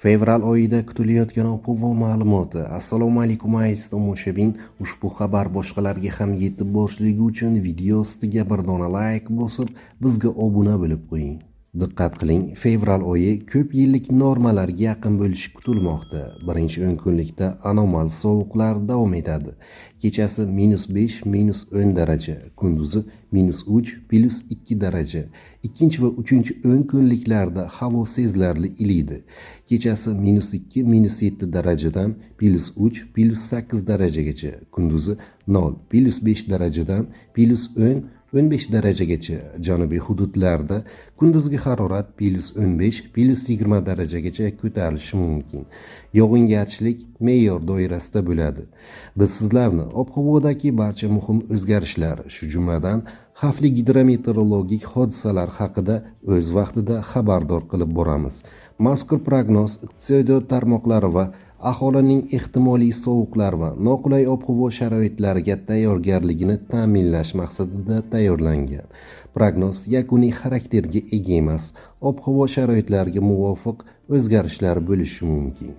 Fevral oyida kutilayotgan ob-havo ma'lumoti. Assalomu alaykum aziz tomoshabin. Ushbu xabar boshqalarga ham yetib borishligi uchun video ostiga bir dona like bosib, bizga obuna bo'lib qo'ying. Diqqat qiling, fevral oyi ko'p yillik normalarga yaqin bo'lishi kutilmoqda. Birinchi 10 kunlikda anomal sovuqlar davom etadi. Kechasi -5, -10 daraja, kunduzi -3, +2 daraja. Ikkinchi va uchinchi 10 kunliklarda havo sezilarli iliydi. Kechasi -2, -7 darajadan +3, +8 darajagacha, kunduzi 0, +5 darajadan +10, 15 darajagacha. Janubiy hududlarda kunduzgi harorat +15, +20 darajagacha ko'tarilishi mumkin. Yog'ingarchilik me'yor doirasida bo'ladi. Biz sizlarni ob-havodagi barcha muhim o'zgarishlar, shu jumladan xavfli gidrometeorologik hodisalar haqida o'z vaqtida xabardor qilib boramiz. Mazkur prognoz iqtisodiyot tarmoqlari va aholining ehtimoliy sovuqlar va noqulay ob-havo sharoitlariga tayyorgarligini ta'minlash maqsadida tayyorlangan. Prognoz yakuniy xarakterga ega emas, ob-havo sharoitlariga muvofiq o'zgarishlar bo'lishi mumkin.